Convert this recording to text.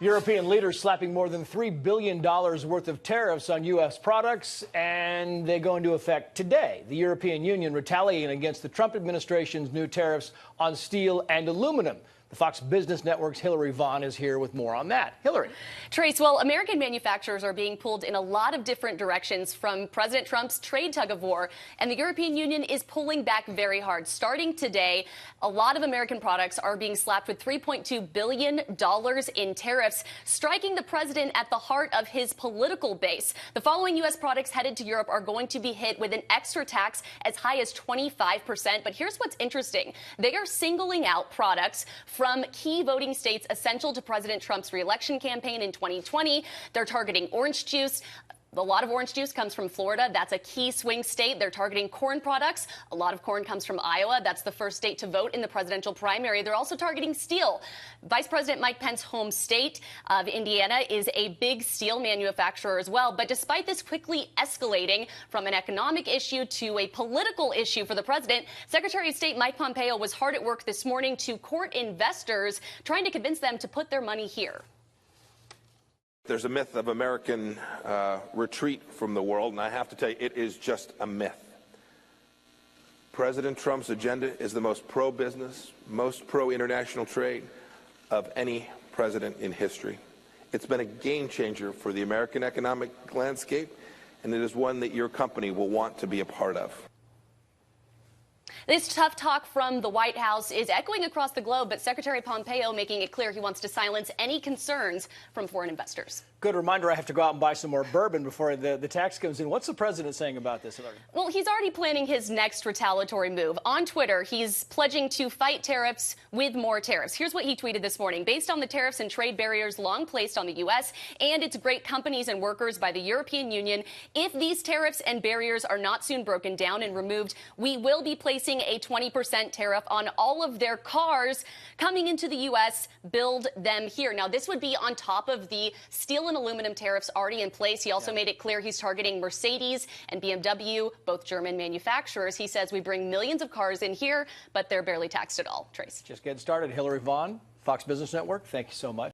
European leaders slapping more than $3 billion worth of tariffs on U.S. products, and they go into effect today. The European Union retaliating against the Trump administration's new tariffs on steel and aluminum. The Fox Business Network's Hillary Vaughn is here with more on that. Hillary. Trace, well, American manufacturers are being pulled in a lot of different directions from President Trump's trade tug-of-war, and the European Union is pulling back very hard. Starting today, a lot of American products are being slapped with $3.2 billion in tariffs, striking the president at the heart of his political base. The following U.S. products headed to Europe are going to be hit with an extra tax as high as 25%. But here's what's interesting. They are singling out products from key voting states essential to President Trump's reelection campaign in 2020. They're targeting orange juice. A lot of orange juice comes from Florida. That's a key swing state. They're targeting corn products. A lot of corn comes from Iowa. That's the first state to vote in the presidential primary. They're also targeting steel. Vice President Mike Pence's home state of Indiana is a big steel manufacturer as well. But despite this quickly escalating from an economic issue to a political issue for the president, Secretary of State Mike Pompeo was hard at work this morning to court investors, trying to convince them to put their money here. There's a myth of American retreat from the world, and I have to tell you, it is just a myth. President Trump's agenda is the most pro-business, most pro-international trade of any president in history. It's been a game changer for the American economic landscape, and it is one that your company will want to be a part of. This tough talk from the White House is echoing across the globe, but Secretary Pompeo making it clear he wants to silence any concerns from foreign investors. Good reminder, I have to go out and buy some more bourbon before the tax comes in. What's the president saying about this, Hillary? Well, he's already planning his next retaliatory move. On Twitter, he's pledging to fight tariffs with more tariffs. Here's what he tweeted this morning. Based on the tariffs and trade barriers long placed on the U.S. and its great companies and workers by the European Union, if these tariffs and barriers are not soon broken down and removed, we will be placing a 20% tariff on all of their cars coming into the U.S. Build them here. Now, this would be on top of the steel and aluminum tariffs already in place. He also made it clear he's targeting Mercedes and BMW, both German manufacturers. He says we bring millions of cars in here, but they're barely taxed at all. Trace. Just getting started. Hillary Vaughn, Fox Business Network, thank you so much.